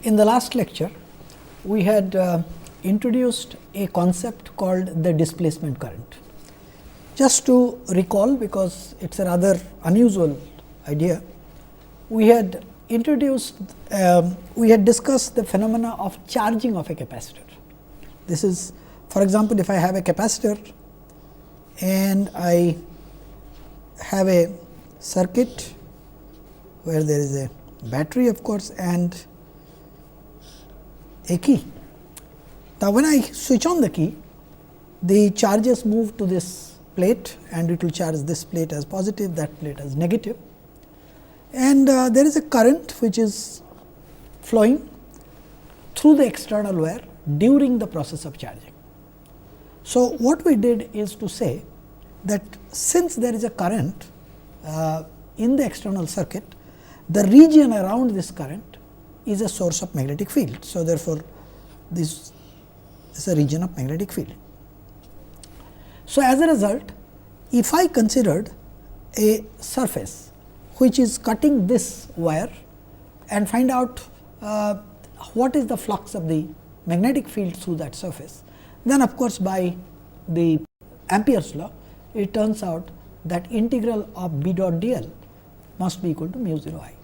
In the last lecture, we had introduced a concept called the displacement current. Just to recall, because it is a rather unusual idea, we had introduced, we had discussed the phenomena of charging of a capacitor. This is, for example, if I have a capacitor and I have a circuit where there is a battery, of course, and a key. Now, when I switch on the key, the charges move to this plate and it will charge this plate as positive, that plate as negative. And there is a current which is flowing through the external wire during the process of charging. So, what we did is to say that since there is a current in the external circuit, the region around this current is a source of magnetic field. So, therefore, this is a region of magnetic field. So, as a result, if I considered a surface which is cutting this wire and find out what is the flux of the magnetic field through that surface, then of course, by the Ampere's law, it turns out that integral of B dot d l must be equal to mu 0 I,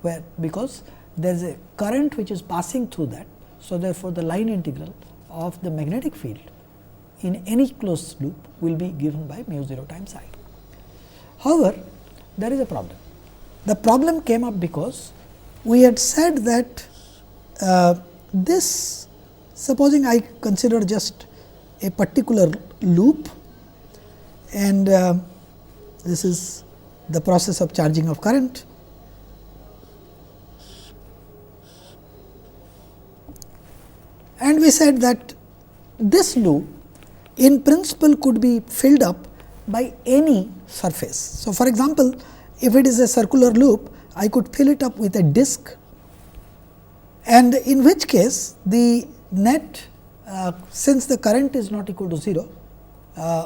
where because there is a current which is passing through that. So, therefore, the line integral of the magnetic field in any closed loop will be given by mu 0 times I. However, there is a problem. The problem came up because we had said that this, supposing I consider just a particular loop, and this is the process of charging of current. And we said that this loop in principle could be filled up by any surface. So, for example, if it is a circular loop, I could fill it up with a disc, and in which case the net, since the current is not equal to 0,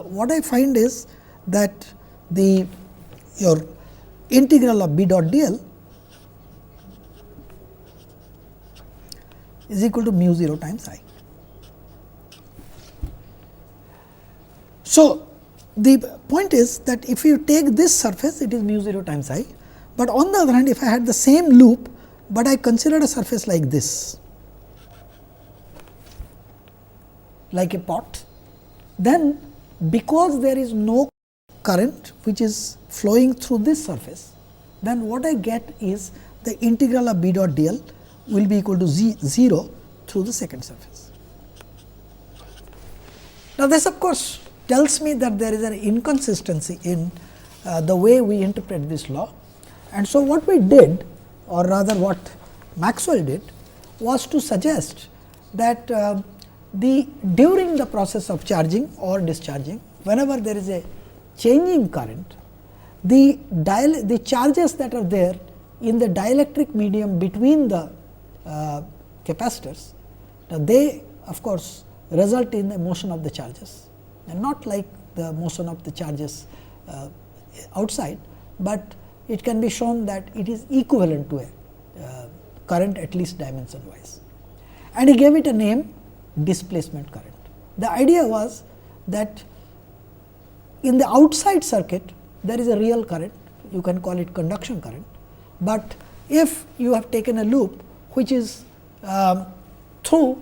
what I find is that your integral of B dot d l is equal to mu 0 times I. So, the point is that if you take this surface, it is mu 0 times I, but on the other hand, if I had the same loop, but I considered a surface like this, like a pot, then because there is no current which is flowing through this surface, then what I get is the integral of B dot d l will be equal to 0 through the second surface. Now, this of course tells me that there is an inconsistency in the way we interpret this law. And so, what we did, or rather what Maxwell did, was to suggest that during the process of charging or discharging, whenever there is a changing current, the charges that are there in the dielectric medium between the capacitors, now they of course result in the motion of the charges, and not like the motion of the charges outside, but it can be shown that it is equivalent to a current, at least dimension wise. And he gave it a name, displacement current. The idea was that in the outside circuit there is a real current, you can call it conduction current, but if you have taken a loop which is through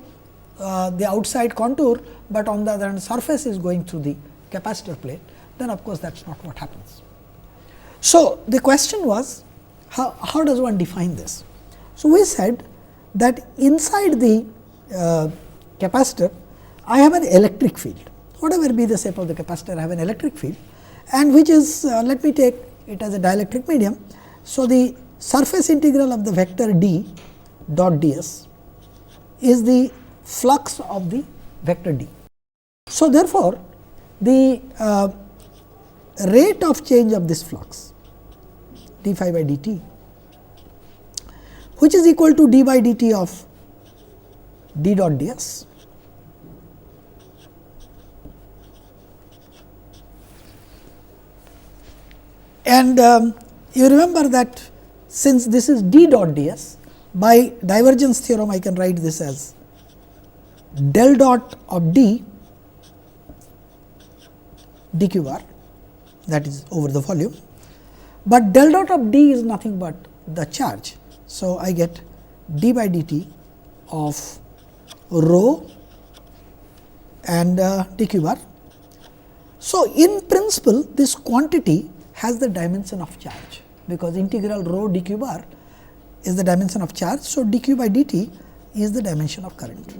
the outside contour, but on the other hand surface is going through the capacitor plate, then of course, that is not what happens. So, the question was how does one define this? So, we said that inside the capacitor I have an electric field, whatever be the shape of the capacitor, I have an electric field, and which is let me take it as a dielectric medium. So, the surface integral of the vector d dot d s is the flux of the vector d. So, therefore, the rate of change of this flux d phi by dt, which is equal to d by dt of d dot d s, and you remember that since this is d dot d s, by divergence theorem I can write this as del dot of d dq bar, that is over the volume, but del dot of d is nothing but the charge. So, I get d by dt of rho and dq bar. So, in principle this quantity has the dimension of charge, because integral rho dq bar is the dimension of charge. So, dq by dt is the dimension of current.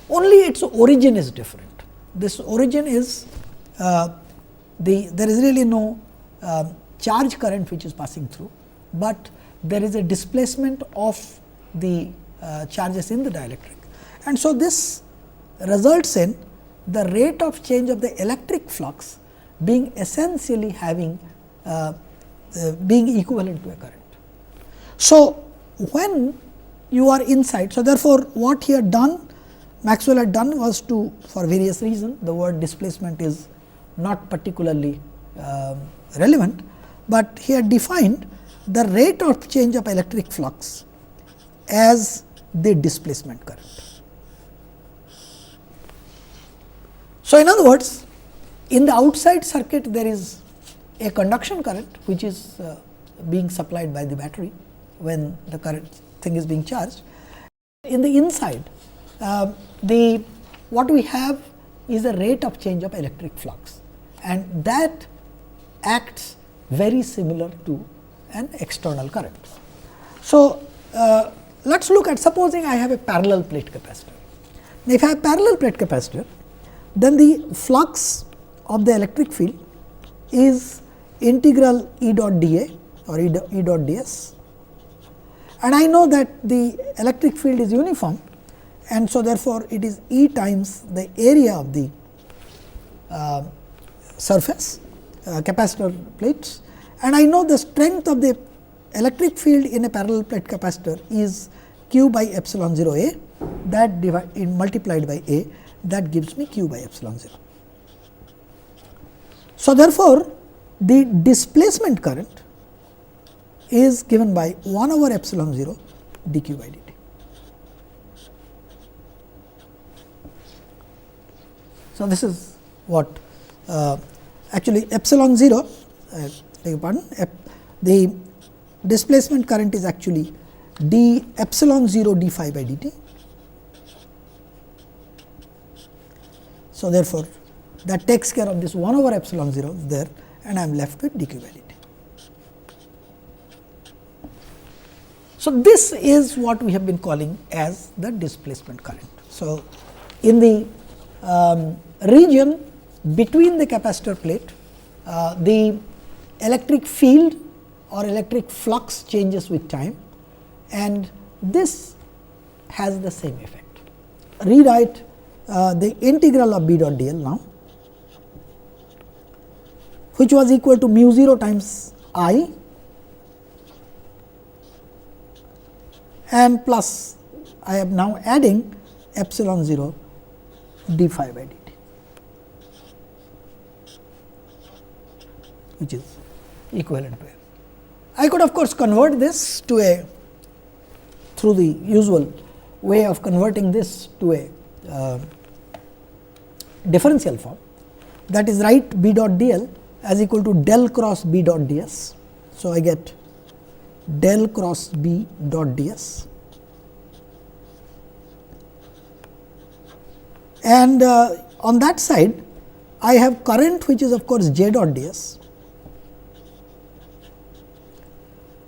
Only its origin is different. This origin is there is really no charge current which is passing through, but there is a displacement of the charges in the dielectric. And so, this results in the rate of change of the electric flux being essentially having being equivalent to a current. So, when you are inside, so therefore, what he had done, Maxwell had done was to, for various reasons, the word displacement is not particularly relevant, but he had defined the rate of change of electric flux as the displacement current. So, in other words, in the outside circuit there is a conduction current which is being supplied by the battery when the current thing is being charged. In the inside, what we have is a rate of change of electric flux, and that acts very similar to an external current. So, let us look at, supposing I have a parallel plate capacitor. If I have parallel plate capacitor, then the flux of the electric field is integral E dot dA or E dot ds, and I know that the electric field is uniform, and so therefore, it is E times the area of the surface capacitor plates, and I know the strength of the electric field in a parallel plate capacitor is q by epsilon 0 A, that multiplied by A, that gives me q by epsilon 0. So, therefore, the displacement current is given by 1 over epsilon 0 dq by dt. So, this is what actually epsilon 0, beg your pardon, the displacement current is actually d epsilon 0 d phi by dt. So, therefore, that takes care of this 1 over epsilon 0 there, and I am left with dq by dt. So, this is what we have been calling as the displacement current. So, in the region between the capacitor plate, the electric field or electric flux changes with time, and this has the same effect. Rewrite the integral of B dot dl now, which was equal to mu 0 times I and plus I am now adding epsilon 0 d phi by dt, which is equivalent to A. I could of course convert this to a, through the usual way of converting this to a differential form, that is, write B dot dl as equal to del cross B dot ds. So, I get del cross B dot ds, and on that side I have current which is of course J dot ds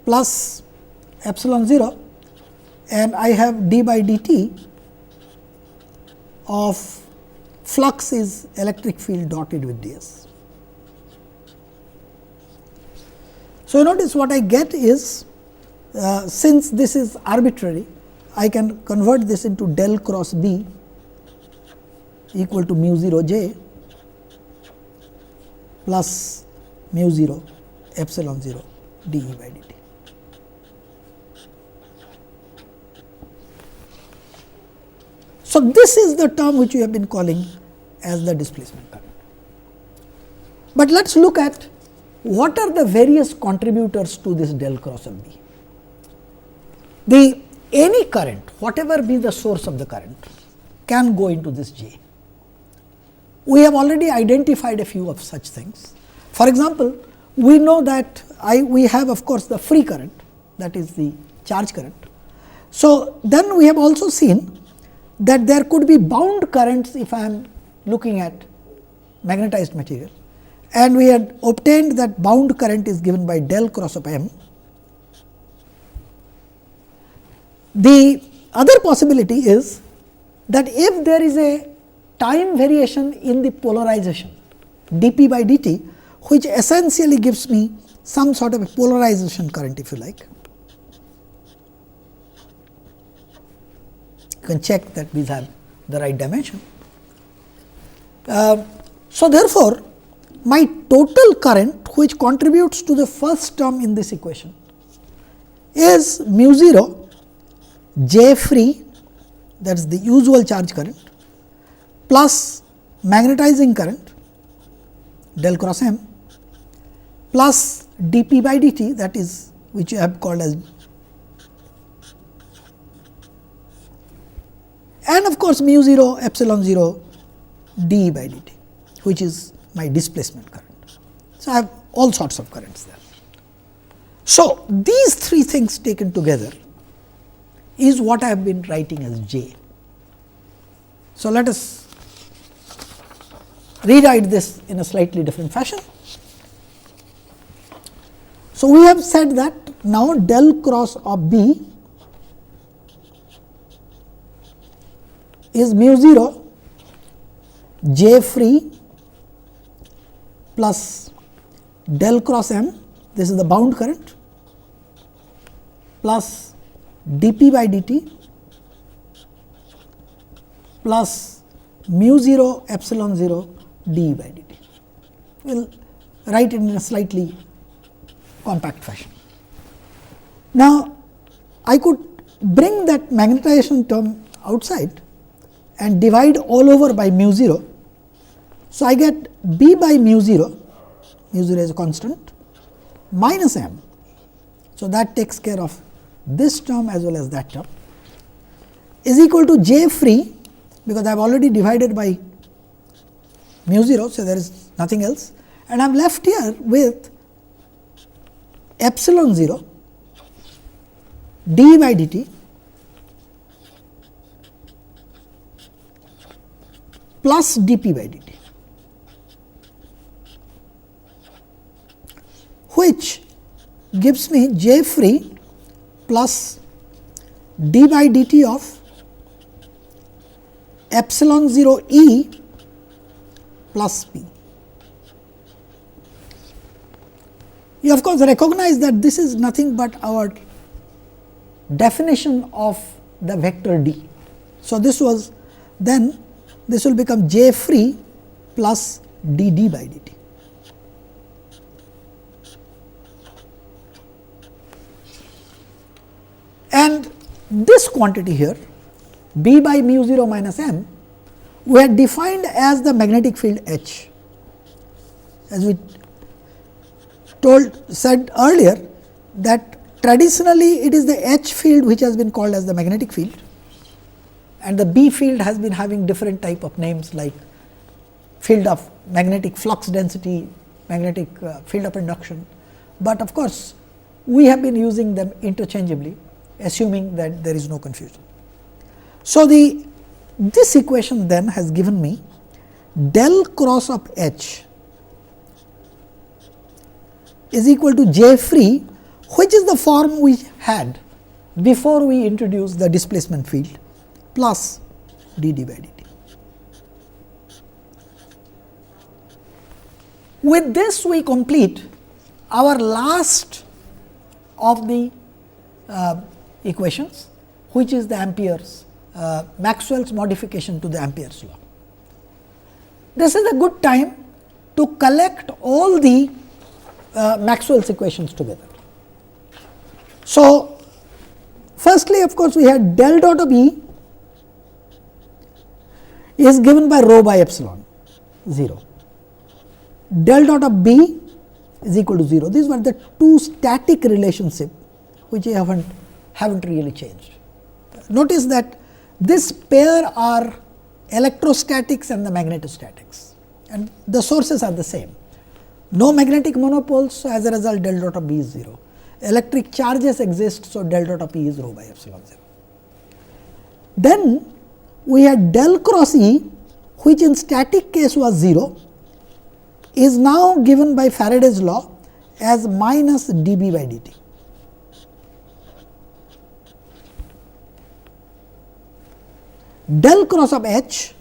plus epsilon 0, and I have d by dt of flux is electric field dotted with ds. So, you notice what I get is, since this is arbitrary, I can convert this into del cross B equal to mu 0 j plus mu 0 epsilon 0 d E by dt. So, this is the term which we have been calling as the displacement current. But let us look at what are the various contributors to this del cross of B. the any current, whatever be the source of the current, can go into this J. We have already identified a few of such things. For example, we know that we have of course, the free current, that is the charge current. So, then we have also seen that there could be bound currents if I am looking at magnetized material, and we had obtained that bound current is given by del cross of M. The other possibility is that if there is a time variation in the polarization dP by dt, which essentially gives me some sort of a polarization current, if you like. You can check that these have the right dimension. So, therefore, my total current which contributes to the first term in this equation is mu 0 J free, that is the usual charge current, plus magnetizing current del cross M, plus dP by dt, that is which I have called as, and of course, mu 0 epsilon 0 d by dt, which is my displacement current. So, I have all sorts of currents there. So, these three things taken together is what I have been writing as J. So, let us rewrite this in a slightly different fashion. So, we have said that now del cross of B is mu 0 J free plus del cross M, this is the bound current, plus dP by dt plus mu 0 epsilon 0 d by dt. We will write it in a slightly compact fashion. Now, I could bring that magnetization term outside and divide all over by mu 0. So, I get B by mu 0 is a constant, minus M. So, that takes care of this term as well as that term, is equal to J free, because I have already divided by mu 0. So, there is nothing else, and I am left here with epsilon 0 d by dt plus dP by dt, which gives me J free plus d by dt of epsilon 0 E plus P. You of course recognize that this is nothing but our definition of the vector D. So, this was then this will become J free plus d d by dt. And this quantity here, B by mu 0 minus M, we had defined as the magnetic field H. As we said earlier, that traditionally it is the H field which has been called as the magnetic field, and the B field has been having different type of names like field of magnetic flux density, magnetic field of induction, but of course, we have been using them interchangeably, assuming that there is no confusion. So, this equation then has given me del cross of H is equal to J free, which is the form we had before we introduced the displacement field, plus d d by dt. With this, we complete our last of the equations, which is the Ampere's Maxwell's modification to the Ampere's law. This is a good time to collect all the Maxwell's equations together. So, firstly of course, we had del dot of E is given by rho by epsilon 0, del dot of B is equal to 0. These were the two static relationship which I have not have not really changed. Notice that this pair are electrostatics and the magnetostatics, and the sources are the same. No magnetic monopoles, so as a result del dot of B is 0. Electric charges exist, so del dot of E is rho by epsilon 0. Then we had del cross E, which in static case was 0, is now given by Faraday's law as minus dB by dt. Del cross of H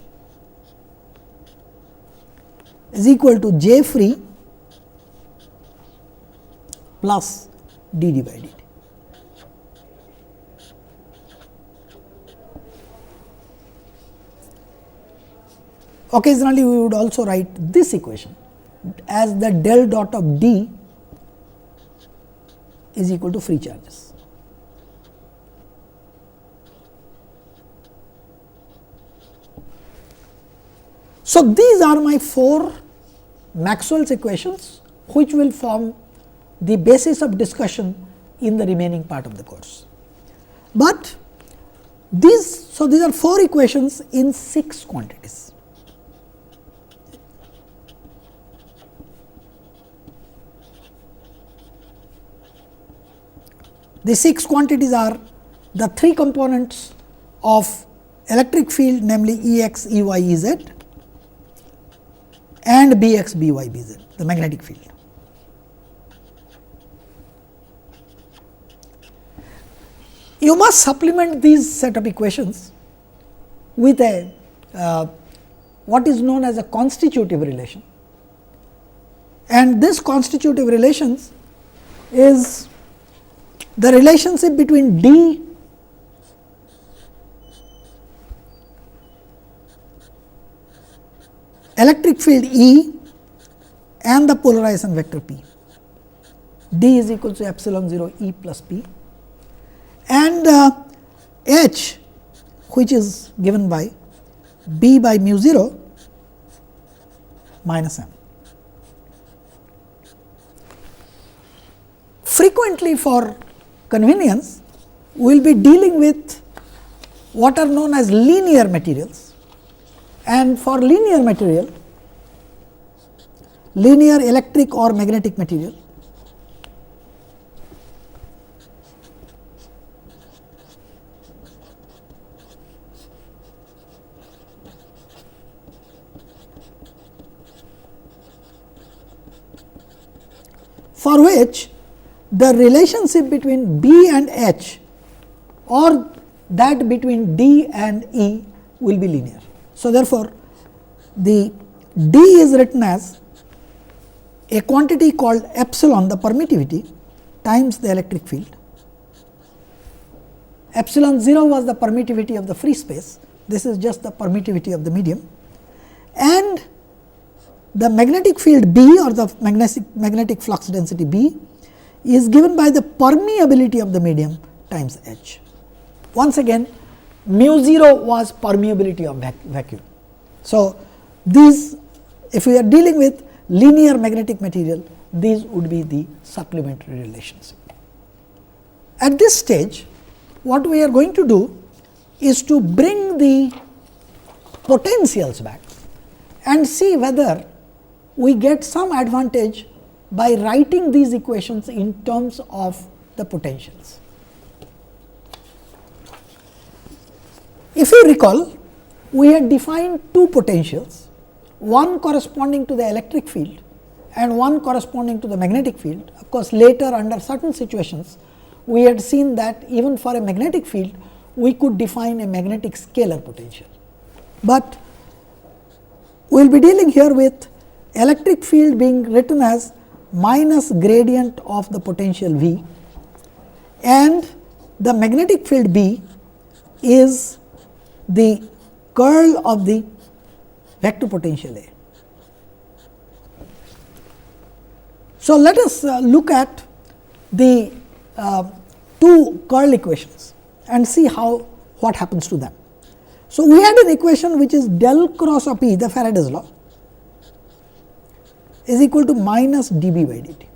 is equal to J free plus dd by dt. Occasionally, we would also write this equation as the del dot of D is equal to free charges. So, these are my 4 Maxwell's equations, which will form the basis of discussion in the remaining part of the course. But these are 4 equations in 6 quantities. The 6 quantities are the 3 components of electric field, namely E x, E y, E z, and B x, B y, B z, the magnetic field. You must supplement these set of equations with a what is known as a constitutive relation, and this constitutive relations is the relationship between D electric field E and the polarization vector P. D is equal to epsilon 0 E plus P, and H, which is given by B by mu 0 minus m. Frequently, for convenience, we will be dealing with what are known as linear materials, and for linear material, linear electric or magnetic material, for which the relationship between B and H or that between D and E will be linear. So, therefore, the D is written as a quantity called epsilon, the permittivity, times the electric field. Epsilon 0 was the permittivity of the free space, this is just the permittivity of the medium, and the magnetic field B or the magnetic flux density B is given by the permeability of the medium times H. Once again, mu 0 was permeability of vacuum. So, these, if we are dealing with linear magnetic material, these would be the supplementary relations. At this stage, what we are going to do is to bring the potentials back and see whether we get some advantage by writing these equations in terms of the potentials. If you recall, we had defined 2 potentials, one corresponding to the electric field and one corresponding to the magnetic field. Of course, later under certain situations, we had seen that even for a magnetic field, we could define a magnetic scalar potential. But we will be dealing here with electric field being written as minus gradient of the potential V, and the magnetic field B is the curl of the vector potential A. So, let us look at the 2 curl equations and see what happens to them. So, we had an equation which is del cross of E, the Faraday's law, is equal to minus dB by dt.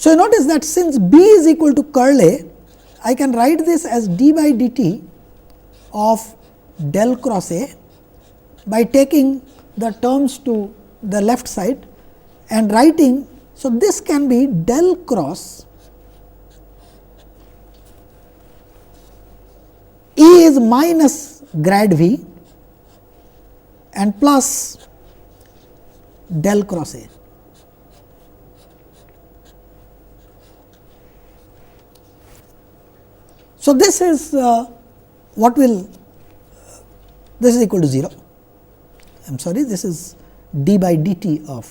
So, notice that since B is equal to curl A, I can write this as d by dt of del cross A by taking the terms to the left side and writing. So, this can be del cross E is minus grad V and plus del cross A. So, this is what will this is equal to 0. I am sorry, this is d by dt of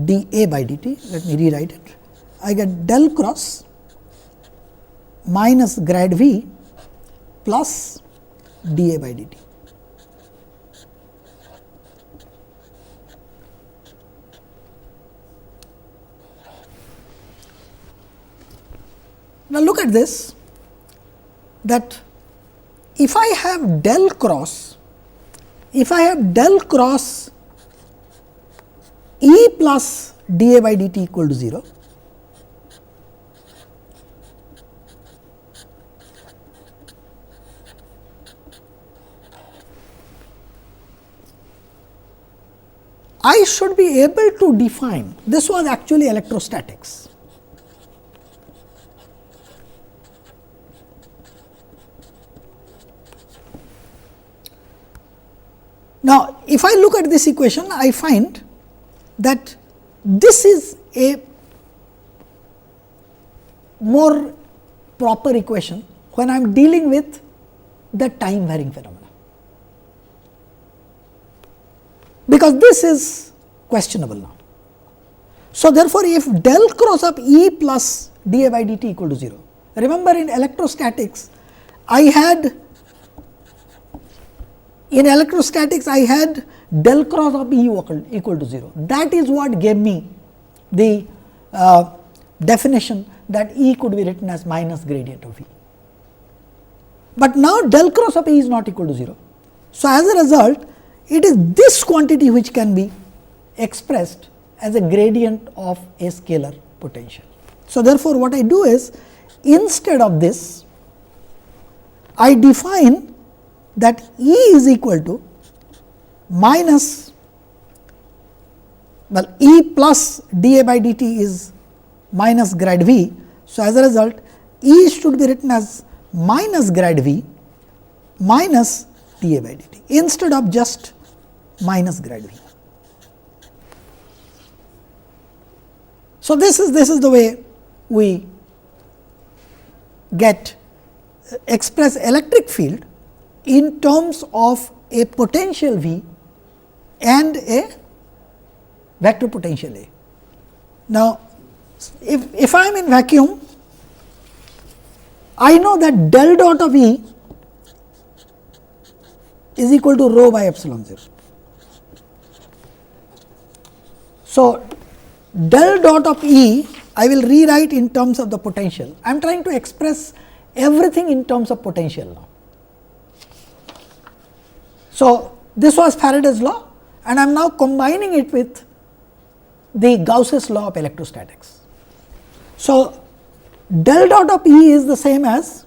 dA by dt. Let me rewrite it. I get del cross minus grad V plus dA by dt. Now, look at this, that if I have del cross, E plus dA by dt equal to 0, I should be able to define, this was actually electrostatics. Now, if I look at this equation, I find that this is a more proper equation when I am dealing with the time varying phenomena, because this is questionable now. So, therefore, if del cross of E plus dA by dt equal to 0, remember in electrostatics, I had del cross of E equal to 0. That is what gave me the definition that E could be written as minus gradient of E. But now, del cross of E is not equal to 0. So, as a result, it is this quantity which can be expressed as a gradient of a scalar potential. So, therefore, what I do is, instead of this, I define that E is equal to minus, well, E plus dA by dt is minus grad V. So, as a result, E should be written as minus grad V minus dA by dt instead of just minus grad V. So, this is the way we express electric field in terms of a potential V and a vector potential A. Now, if I am in vacuum, I know that del dot of E is equal to rho by epsilon 0. So, del dot of E I will rewrite in terms of the potential. I am trying to express everything in terms of potential now. So, this was Faraday's law and I am now combining it with the Gauss's law of electrostatics. So, del dot of E is the same as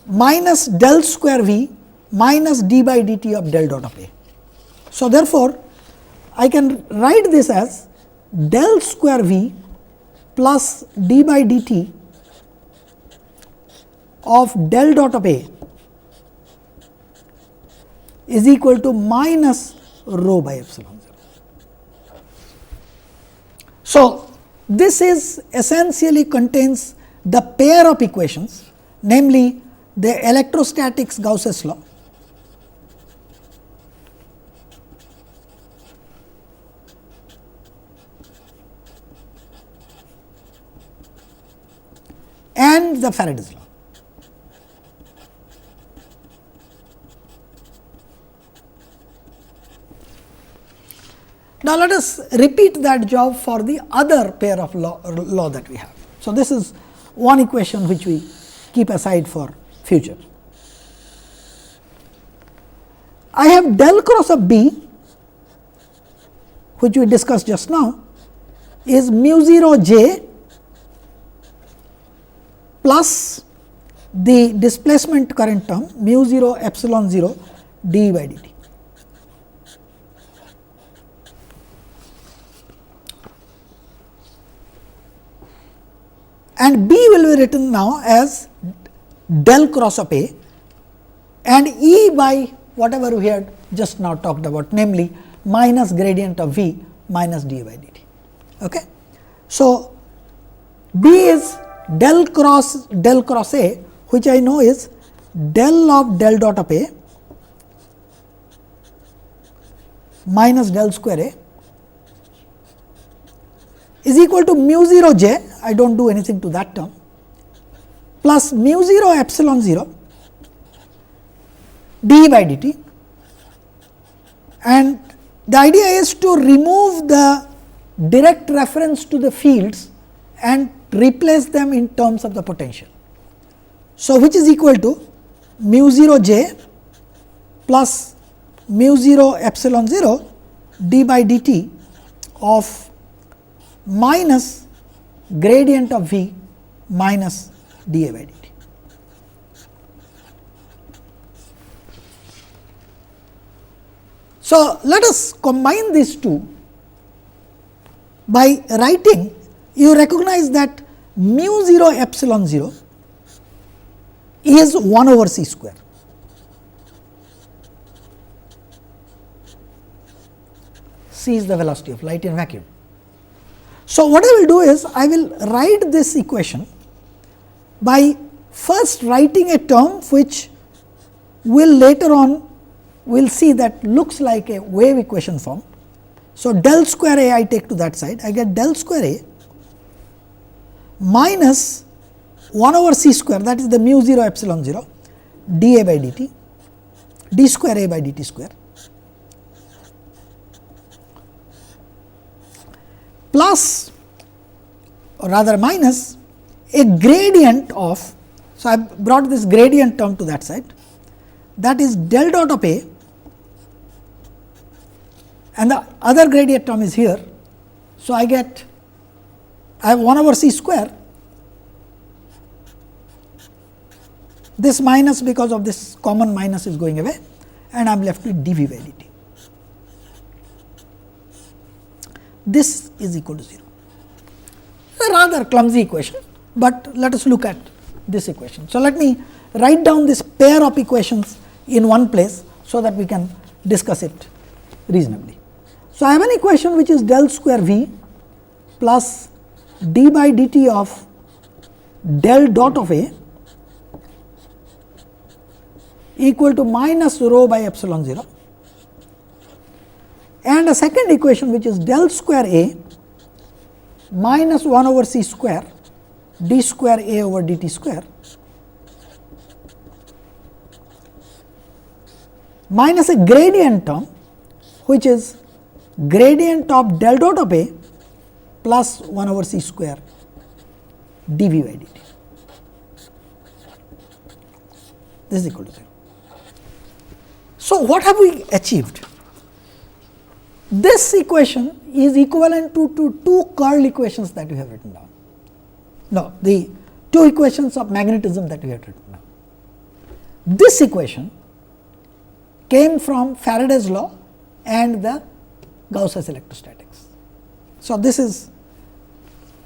minus del square V minus d by dt of del dot of A. So, therefore, I can write this as del square V plus d by dt of del dot of A is equal to minus rho by epsilon 0. So, this is essentially contains the pair of equations, namely the electrostatics Gauss's law and the Faraday's law. Now, let us repeat that job for the other pair of law that we have. So, this is one equation which we keep aside for future. I have del cross of B, which we discussed just now, is mu 0 j plus the displacement current term mu 0 epsilon 0 dE by dt. And B will be written now as del cross of A, and E by whatever we had just now talked about, namely minus gradient of V minus dA by dt. Okay. So, B is del cross A, which I know is del of del dot of A minus del square A is equal to mu 0 j, I do not do anything to that term, plus mu 0 epsilon 0 dE by dt, and the idea is to remove the direct reference to the fields and replace them in terms of the potential. So, which is equal to mu 0 j plus mu 0 epsilon 0 d by dt of minus gradient of V minus dA by dt. So, let us combine these two by writing. You recognize that mu 0 epsilon 0 is 1 over c square. C is the velocity of light in vacuum. So, what I will do is, I will write this equation by first writing a term which will later on we will see that looks like a wave equation form. So, del square A I take to that side, I get del square A minus 1 over c square, that is the mu 0 epsilon 0 dA by dt, d square A by dt square, plus or rather minus a gradient of. So, I brought this gradient term to that side, that is del dot of A, and the other gradient term is here. So, I have 1 over c square, this minus because of this common minus is going away, and I am left with dV by dt. This is equal to 0. A rather clumsy equation, but let us look at this equation. So, let me write down this pair of equations in one place, so that we can discuss it reasonably. So, I have an equation which is del square V plus d by dt of del dot of A equal to minus rho by epsilon 0, and a second equation which is del square A minus 1 over c square d square A over dt square minus a gradient term which is gradient of del dot of A plus 1 over c square dV by dt. This is equal to 0. So, what have we achieved? This equation is equivalent to two curl equations that we have written down. No, the two equations of magnetism that we have written down. This equation came from Faraday's law and the Gauss's electrostatics. So, this is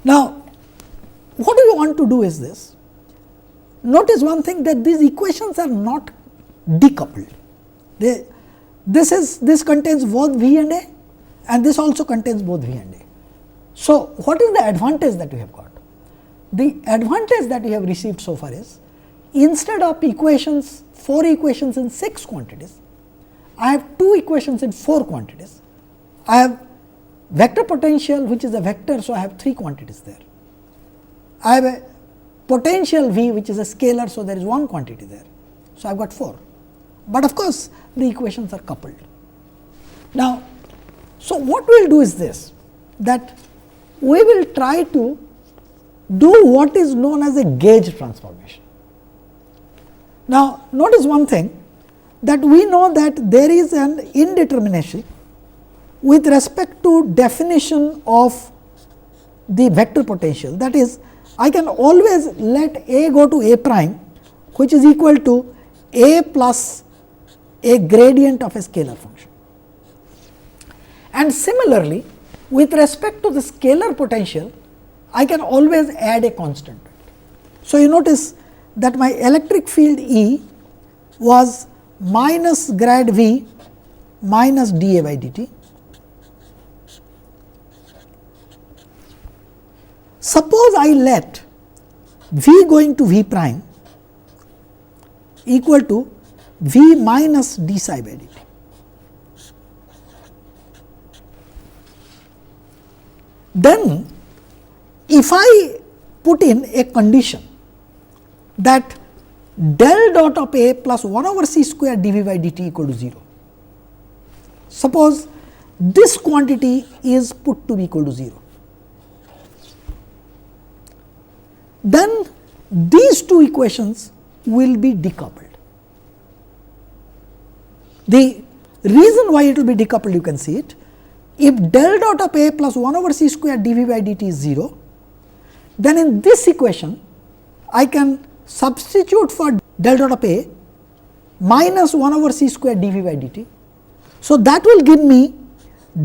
now what we want to do is this. Notice one thing, that these equations are not decoupled. This contains both V and A, and this also contains both V and A. So, what is the advantage that we have got? The advantage that we have received so far is, instead of equations, 4 equations in 6 quantities, I have 2 equations in 4 quantities. I have vector potential which is a vector, so I have 3 quantities there. I have a potential V which is a scalar, so there is 1 quantity there. So, I have got 4, but of course, the equations are coupled. Now, so what we will do is this, that we will try to do what is known as a gauge transformation. Now, notice one thing, that we know that there is an indeterminacy with respect to definition of the vector potential, that is I can always let A go to A prime, which is equal to A plus a gradient of a scalar function. And similarly, with respect to the scalar potential, I can always add a constant. So, you notice that my electric field E was minus grad V minus dA by dt. Suppose I let V going to V prime equal to V minus d psi by dt. Then, if I put in a condition that del dot of A plus 1 over c square dV by dt equal to 0, suppose this quantity is put to be equal to 0, then these two equations will be decoupled. The reason why it will be decoupled, you can see it. If del dot of A plus 1 over c square dV by dt is 0, then in this equation I can substitute for del dot of A minus 1 over c square dV by dt. So, that will give me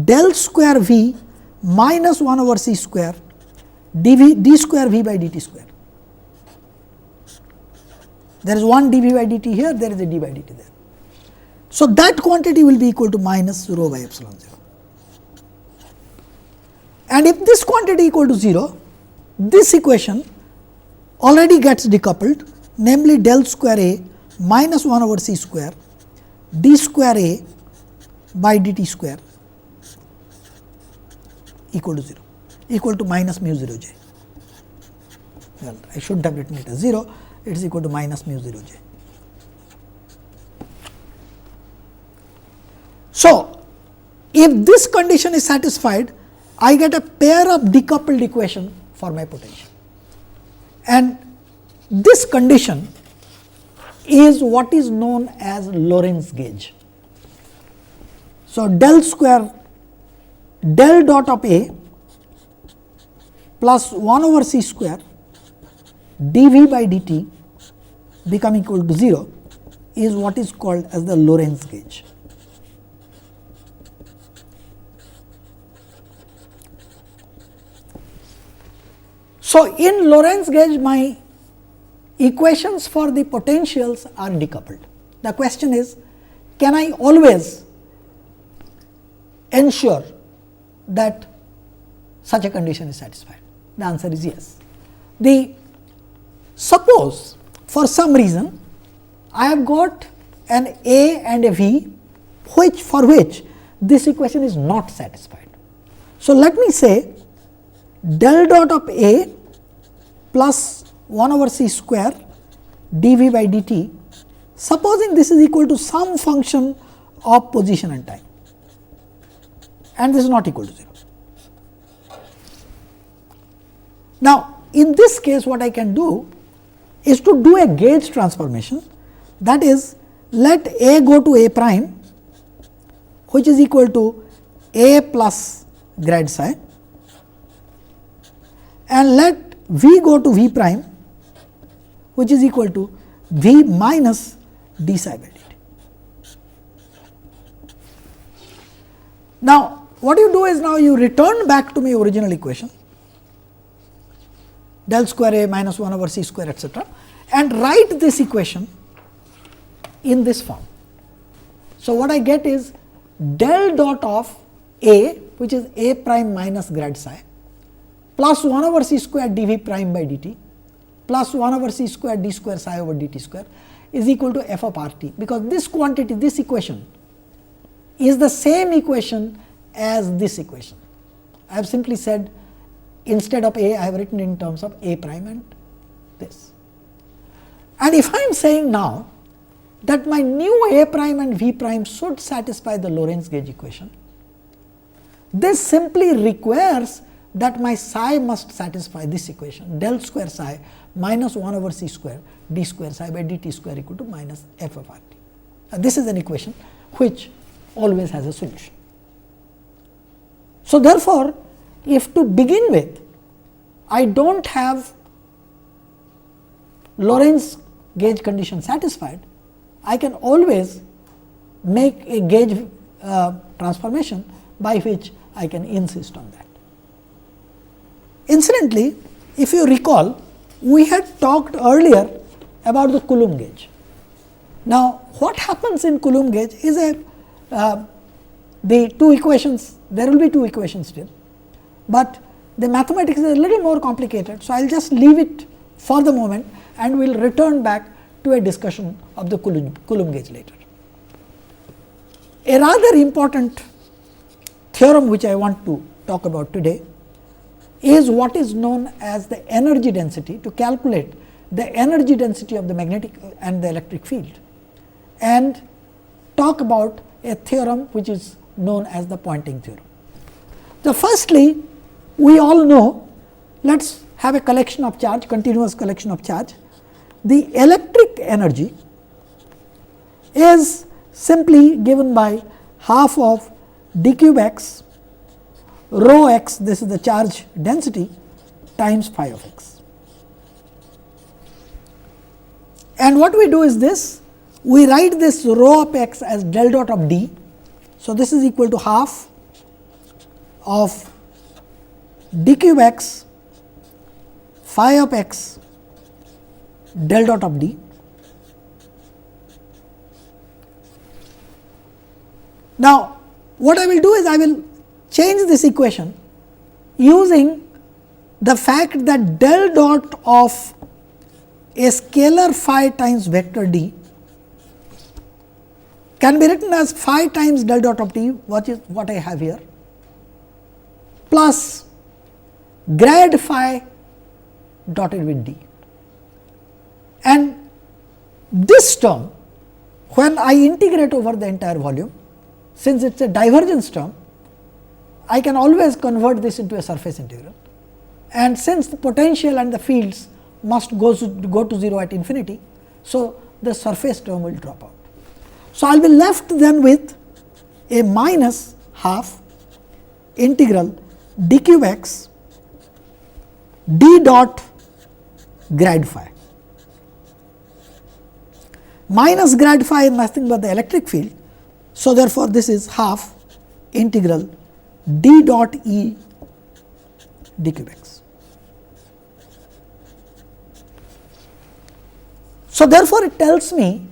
del square V minus 1 over c square dV d square V by dt square. There is one dV by dt here, there is a d by dt there. So, that quantity will be equal to minus rho by epsilon 0. And if this quantity equal to 0, this equation already gets decoupled, namely del square A minus 1 over c square d square A by dt square equal to 0, equal to minus mu 0 j. Well, I should have written it as 0, it is equal to minus mu 0 j. So, if this condition is satisfied, I get a pair of decoupled equation for my potential, and this condition is what is known as Lorentz gauge. So, del square del dot of A plus 1 over c square dV by dt become equal to 0 is what is called as the Lorentz gauge. So, in Lorentz gauge my equations for the potentials are decoupled. The question is, can I always ensure that such a condition is satisfied? The answer is yes. Suppose for some reason I have got an A and a V for which this equation is not satisfied. So, let me say del dot of A plus 1 over c square dV by dt, supposing this is equal to some function of position and time, and this is not equal to 0. Now, in this case what I can do is to do a gauge transformation, that is, let A go to A prime, which is equal to A plus grad psi, and let V go to V prime, which is equal to V minus d psi by dt. Now, what you do is now you return back to my original equation, del square A minus 1 over c square etc., and write this equation in this form. So, what I get is del dot of A, which is A prime minus grad psi, plus 1 over c square dV prime by dt plus 1 over c square d square psi over dt square is equal to f of r t, because this quantity, this equation is the same equation as this equation. I have simply said instead of A, I have written in terms of A prime and this. And if I am saying now that my new A prime and V prime should satisfy the Lorentz gauge equation, this simply requires that my psi must satisfy this equation, del square psi minus 1 over c square d square psi by dt square equal to minus f of r t. This is an equation which always has a solution. So, therefore, if to begin with I do not have Lorentz gauge condition satisfied, I can always make a gauge transformation by which I can insist on that. Incidentally, if you recall, we had talked earlier about the Coulomb gauge. Now, what happens in Coulomb gauge is the two equations, there will be two equations still, but the mathematics is a little more complicated. So, I will just leave it for the moment and we will return back to a discussion of the Coulomb gauge later. A rather important theorem which I want to talk about today is what is known as the energy density, to calculate the energy density of the magnetic and the electric field, and talk about a theorem which is known as the Poynting theorem. So, firstly, we all know, let us have a collection of charge, continuous collection of charge. The electric energy is simply given by half of d cube x rho x, this is the charge density, times phi of x. And what we do is this, we write this rho of x as del dot of d. So, this is equal to half of d cube x phi of x del dot of d. Now, what I will do is I will change this equation using the fact that del dot of a scalar phi times vector d can be written as phi times del dot of t, what is what I have here, plus grad phi dotted with d. And this term, when I integrate over the entire volume, since it is a divergence term, I can always convert this into a surface integral, and since the potential and the fields must go to 0 at infinity, so the surface term will drop out. So, I will be left then with a minus half integral d cube x d dot grad phi. Minus grad phi is nothing but the electric field. So, therefore, this is half integral d dot E d cube x. So, therefore, it tells me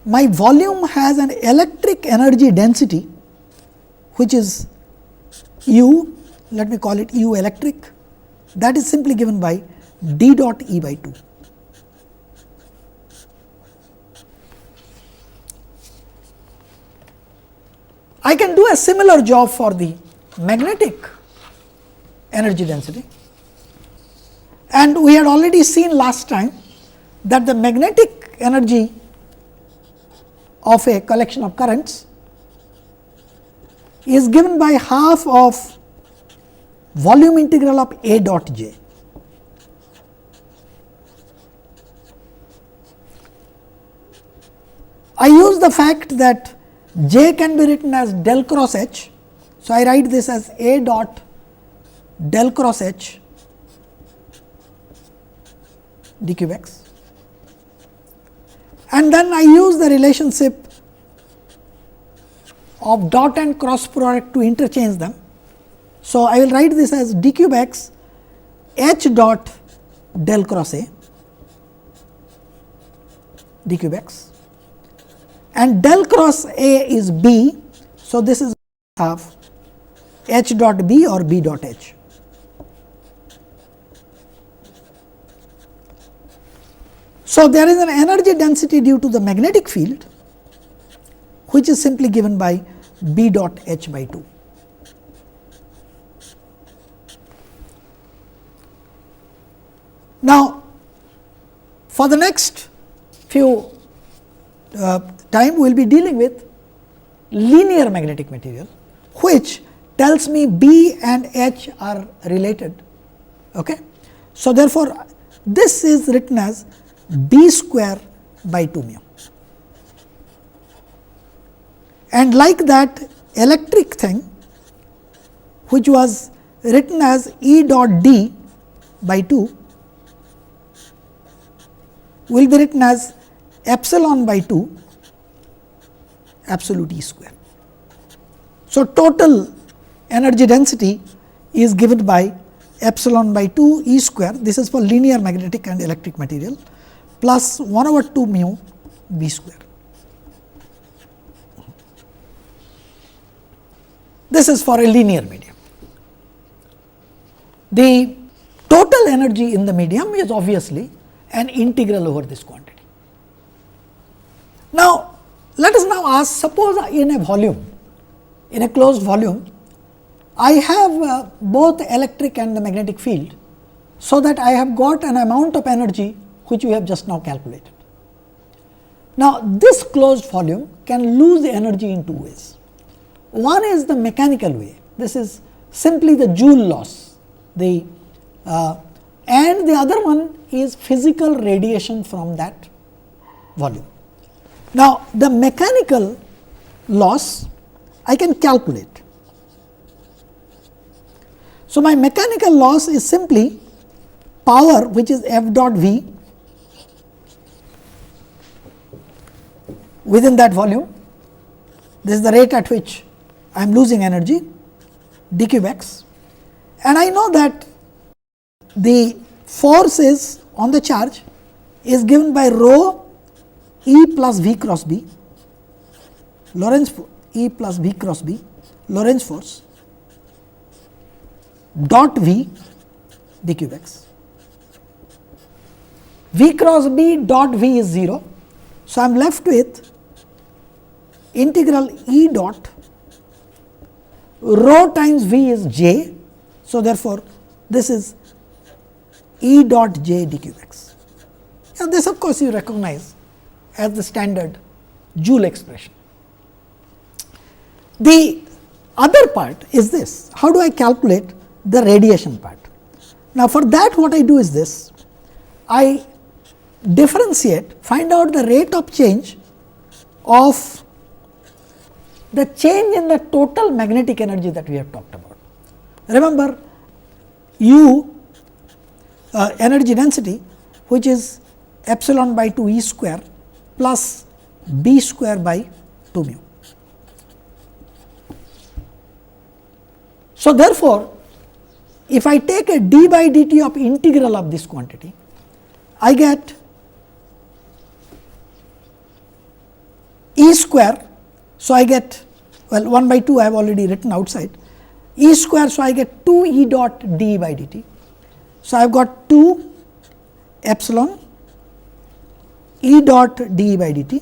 my volume has an electric energy density which is U, let me call it U electric, that is simply given by d dot E by 2. I can do a similar job for the magnetic energy density, and we had already seen last time that the magnetic energy of a collection of currents is given by half of volume integral of A dot j. I use the fact that j can be written as del cross h. So, I write this as A dot del cross h d cube x, and then I use the relationship of dot and cross product to interchange them. So, I will write this as d cube x h dot del cross A d cube x, and del cross A is B. So, this is half h dot B or B dot h. So, there is an energy density due to the magnetic field which is simply given by B dot h by 2. Now, for the next few time we will be dealing with linear magnetic material, which tells me B and H are related. Okay? So, therefore, this is written as B square by 2 mu, and like that electric thing which was written as E dot D by 2 will be written as epsilon by 2 absolute E square. So, total energy density is given by epsilon by 2 E square, this is for linear magnetic and electric material, plus 1 over 2 mu B square. This is for a linear medium. The total energy in the medium is obviously an integral over this quantity. Now, let us now ask, suppose in a volume, in a closed volume, I have both electric and the magnetic field, so that I have got an amount of energy which we have just now calculated. Now, this closed volume can lose energy in two ways. One is the mechanical way, this is simply the Joule loss, and the other one is physical radiation from that volume. Now, the mechanical loss I can calculate. So, my mechanical loss is simply power, which is F dot V within that volume. This is the rate at which I am losing energy, d cube x, and I know that the force is on the charge is given by rho E plus V cross B, Lorentz E plus V cross B, Lorentz force, dot V d cube x. V cross B dot V is 0. So, I am left with integral E dot rho times V is J. So, therefore, this is E dot J d cube x. And this of course, you recognize as the standard Joule expression. The other part is this, how do I calculate the radiation part? Now, for that what I do is this, I differentiate, find out the rate of change of the change in the total magnetic energy that we have talked about. Remember, U energy density, which is epsilon by 2 E square plus B square by 2 mu. So, therefore, if I take a d by dt of integral of this quantity, I get E square. So, I get, well, 1 by 2 I have already written outside, E square. So, I get 2 E dot d by dt. So, I have got 2 epsilon E dot d by dt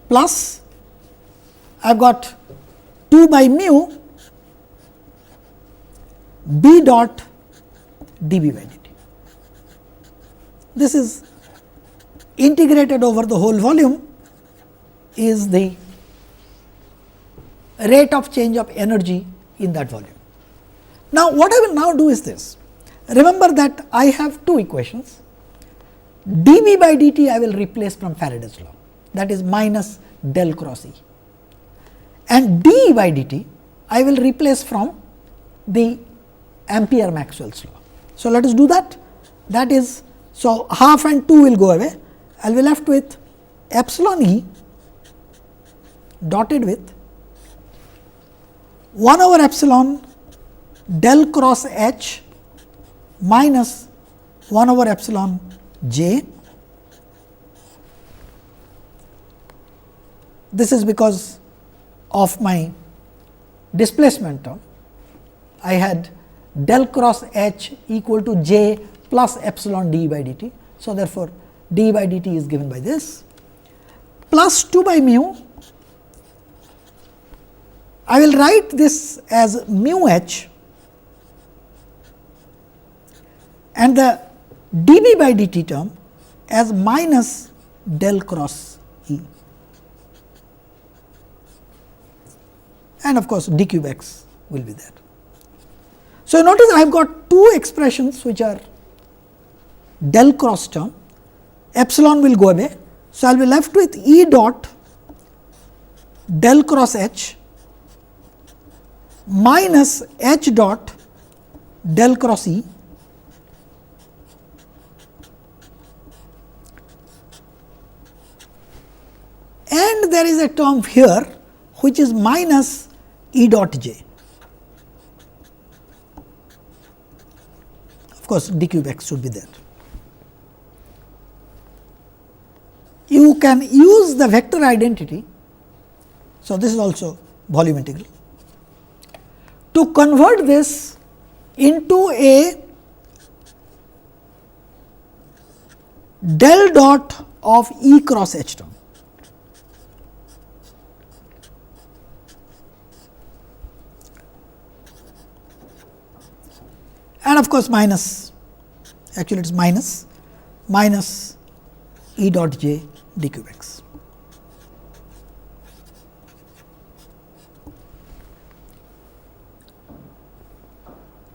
plus I have got 2 by mu B dot dB by dt. This is integrated over the whole volume, is the rate of change of energy in that volume. Now, what I will now do is this, remember that I have two equations, dB by dt I will replace from Faraday's law, that is minus del cross E, and dE by dt I will replace from the Ampere Maxwell's law. So, let us do that. That is, so half and 2 will go away, I will be left with epsilon E dotted with 1 over epsilon del cross H minus 1 over epsilon J. This is because of my displacement term. I had del cross H equal to J plus epsilon d by dt. So, therefore, d by dt is given by this plus 2 by mu. I will write this as mu h and the dB by dt term as minus del cross E, and of course, d cube x will be there. So, notice I have got two expressions which are del cross term, epsilon will go away. So, I will be left with E dot del cross H minus H dot del cross E and there is a term here which is minus E dot j. Of course, d cube x should be there. You can use the vector identity. So, this is also volume integral to convert this into a del dot of E cross H term. And of course, minus, actually it is minus E dot j d cube x.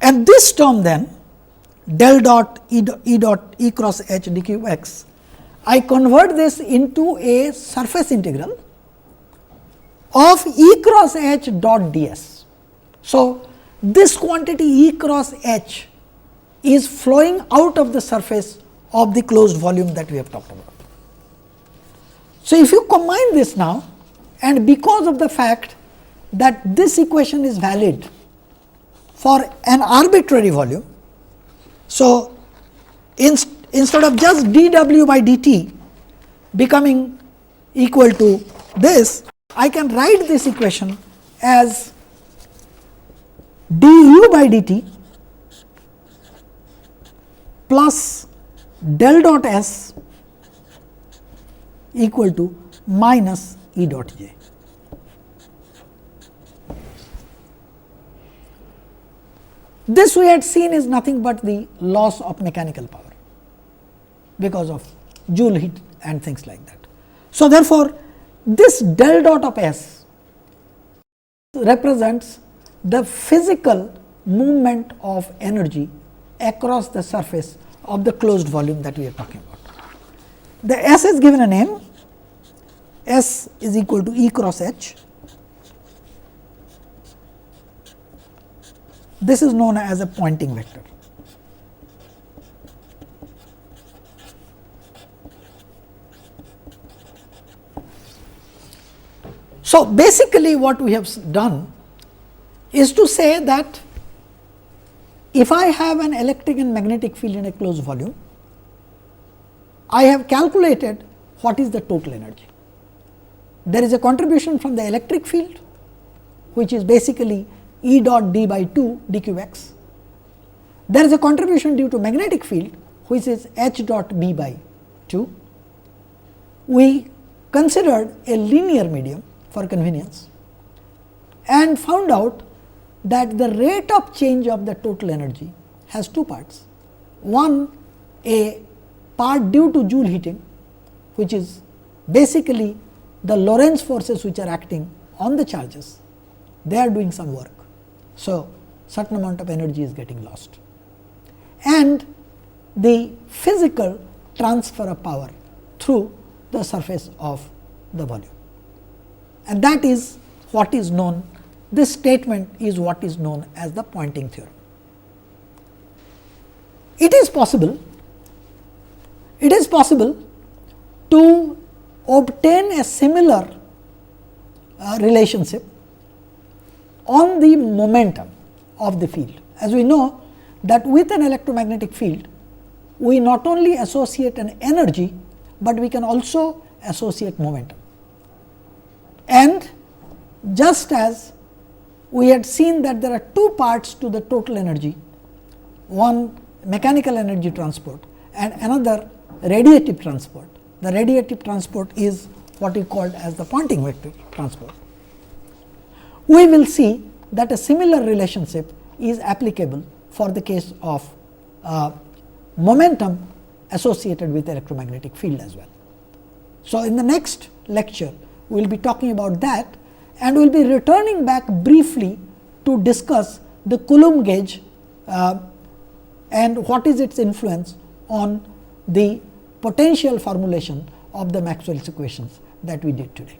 And this term then del dot E cross H d cube x, I convert this into a surface integral of E cross H dot ds. So, this quantity E cross H is flowing out of the surface of the closed volume that we have talked about. So, if you combine this now, and because of the fact that this equation is valid for an arbitrary volume, so instead of just dw by dt becoming equal to this, I can write this equation as du by dt plus del dot s equal to minus E dot j. This we had seen is nothing but the loss of mechanical power because of Joule heat and things like that. So, therefore, this del dot of s represents the physical movement of energy across the surface of the closed volume that we are talking about. The S is given a name, S is equal to E cross H. This is known as a Poynting vector. So, basically what we have done is to say that if I have an electric and magnetic field in a closed volume, I have calculated what is the total energy. There is a contribution from the electric field, which is basically E dot d by 2 d cube x. There is a contribution due to magnetic field, which is H dot b by 2. We considered a linear medium for convenience and found out that the rate of change of the total energy has two parts. One, a part due to Joule heating, which is basically the Lorentz forces which are acting on the charges, they are doing some work. So, certain amount of energy is getting lost, and the physical transfer of power through the surface of the volume, and that is what is known. This statement is what is known as the Poynting theorem. It is possible to obtain a similar relationship on the momentum of the field. As we know that with an electromagnetic field, we not only associate an energy, but we can also associate momentum. And just as we had seen that there are two parts to the total energy, one mechanical energy transport and another radiative transport. The radiative transport is what we called as the Poynting vector transport. We will see that a similar relationship is applicable for the case of momentum associated with electromagnetic field as well. So, in the next lecture, we will be talking about that, and we will be returning back briefly to discuss the Coulomb gauge and what is its influence on the potential formulation of the Maxwell's equations that we did today.